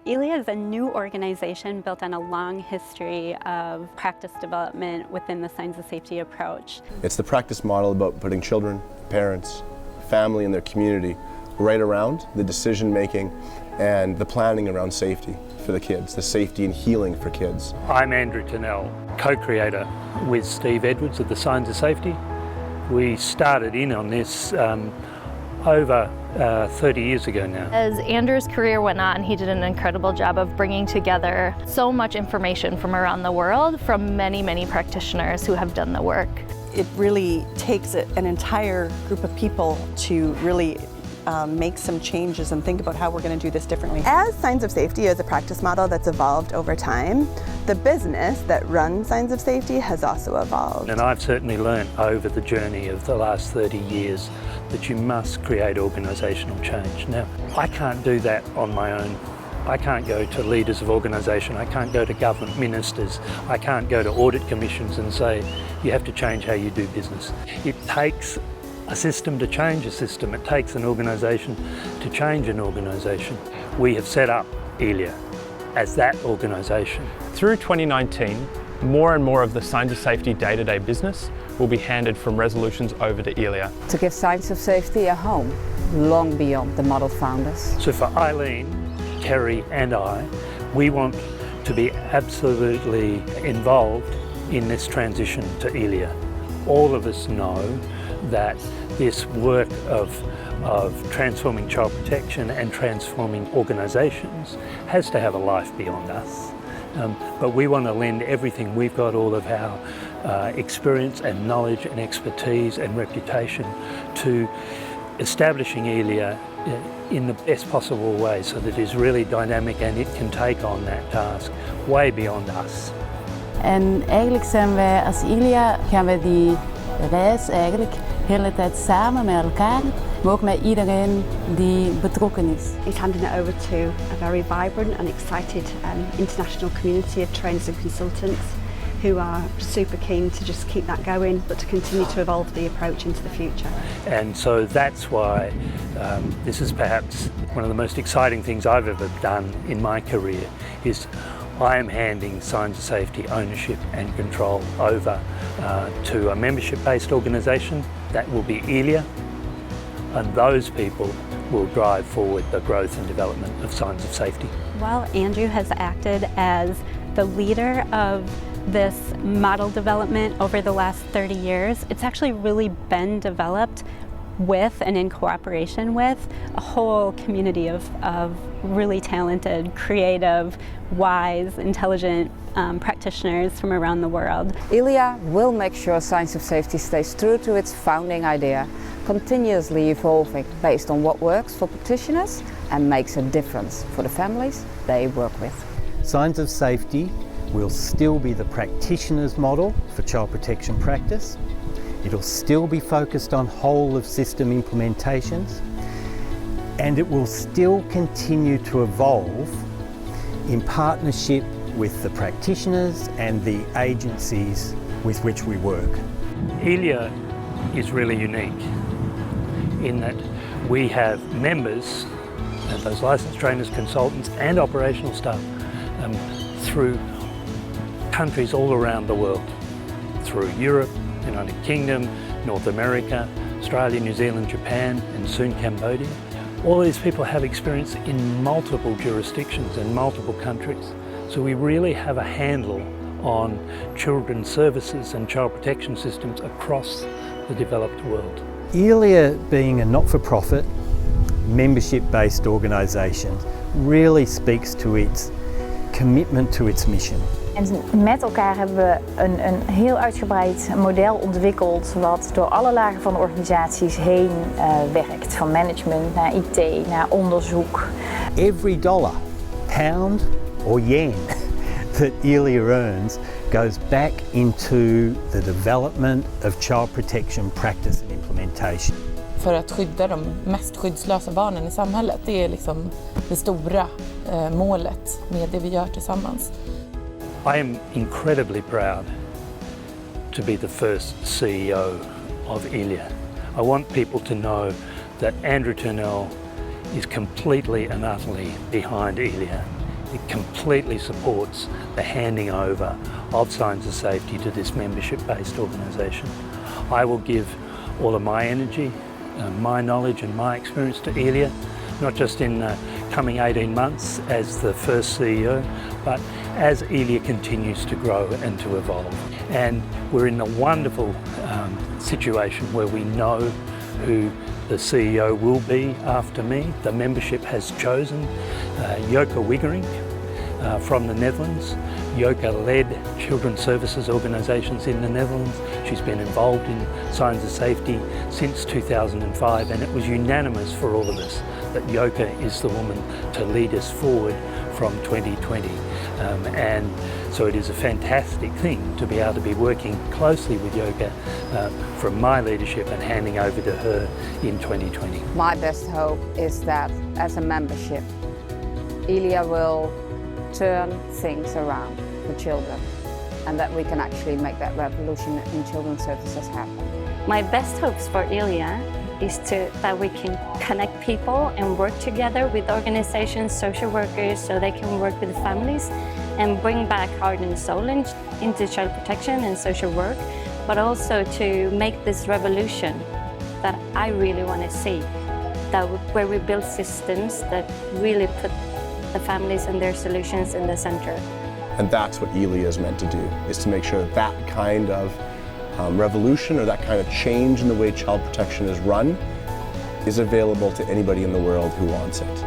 ILIA is a new organization built on a long history of practice development within the Signs of Safety approach. It's the practice model about putting children, parents, family and their community right around the decision making and the planning around safety for the kids, the safety and healing for kids. I'm Andrew Turnell, co-creator with Steve Edwards of the Signs of Safety. We started in on this over 30 years ago now. As Andrew's career went on, he did an incredible job of bringing together so much information from around the world from many, many practitioners who have done the work. It really takes an entire group of people to really make some changes and think about how we're going to do this differently. As Signs of Safety is a practice model that's evolved over time, the business that runs Signs of Safety has also evolved. And I've certainly learned over the journey of the last 30 years that you must create organisational change. Now, I can't do that on my own. I can't go to leaders of organisation, I can't go to government ministers, I can't go to audit commissions and say, you have to change how you do business. It takes a system to change a system. It takes an organisation to change an organisation. We have set up ILIA as that organisation. Through 2019, more and more of the Signs of Safety day-to-day business will be handed from resolutions over to ILIA. To give Signs of Safety a home, long beyond the model founders. So for Eileen, Kerry and I, we want to be absolutely involved in this transition to ILIA. All of us know that this work of transforming child protection and transforming organisations has to have a life beyond us. But we want to lend everything we've got, all of our experience and knowledge and expertise and reputation to establishing ILIA in the best possible way so that it is really dynamic and it can take on that task way beyond us. En eigenlijk zijn wij als ILIA, gaan wij die reis eigenlijk de hele tijd samen met elkaar, maar ook met iedereen die betrokken is. He's handing it over to a very vibrant and excited international community of trainers and consultants who are super keen to just keep that going, but to continue to evolve the approach into the future. And so that's why this is perhaps one of the most exciting things I've ever done in my career, is I am handing Signs of Safety ownership and control over to a membership-based organisation that will be ILIA, and those people will drive forward the growth and development of Signs of Safety. While Andrew has acted as the leader of this model development over the last 30 years, it's actually really been developed with and in cooperation with a whole community of really talented, creative, wise, intelligent practitioners from around the world. ILIA will make sure Signs of Safety stays true to its founding idea, continuously evolving based on what works for practitioners and makes a difference for the families they work with. Signs of Safety will still be the practitioner's model for child protection practice. It'll still be focused on whole of system implementations, and it will still continue to evolve in partnership with the practitioners and the agencies with which we work. ILIA is really unique in that we have members, those licensed trainers, consultants and operational staff through countries all around the world, through Europe, United Kingdom, North America, Australia, New Zealand, Japan and soon Cambodia. All these people have experience in multiple jurisdictions and multiple countries. So we really have a handle on children's services and child protection systems across the developed world. ILIA, being a not-for-profit, membership-based organisation, really speaks to its commitment to its mission. En met elkaar hebben we een heel uitgebreid model ontwikkeld wat door alle lagen van de organisaties heen werkt. Van management naar IT, naar onderzoek. Every dollar, pound or yen that ILIA earns goes back into the development of child protection practice and implementation. För att skydda de mest skyddslösa barnen i samhället. Det är liksom det stora målet med det vi gör tillsammans. I am incredibly proud to be the first CEO of ILIA. I want people to know that Andrew Turnell is completely and utterly behind ILIA. it completely supports the handing over of Signs of Safety to this membership-based organisation. I will give all of my energy, my knowledge and my experience to ILIA, not just in the coming 18 months as the first CEO, but as ILIA continues to grow and to evolve. And we're in a wonderful situation where we know who the CEO will be after me. The membership has chosen Joke Wiggering from the Netherlands. Joke led children's services organisations in the Netherlands. She's been involved in Signs of Safety since 2005, and it was unanimous for all of us that Joke is the woman to lead us forward from 2020. And so it is a fantastic thing to be able to be working closely with Joke from my leadership and handing over to her in 2020. My best hope is that as a membership, ILIA will turn things around for children and that we can actually make that revolution in children's services happen. My best hopes for ILIA is that we can connect people and work together with organizations, social workers, so they can work with families and bring back heart and soul into child protection and social work, but also to make this revolution that I really want to see, where we build systems that really put the families and their solutions in the center. And that's what ILIA is meant to do, is to make sure that that kind of revolution or that kind of change in the way child protection is run is available to anybody in the world who wants it.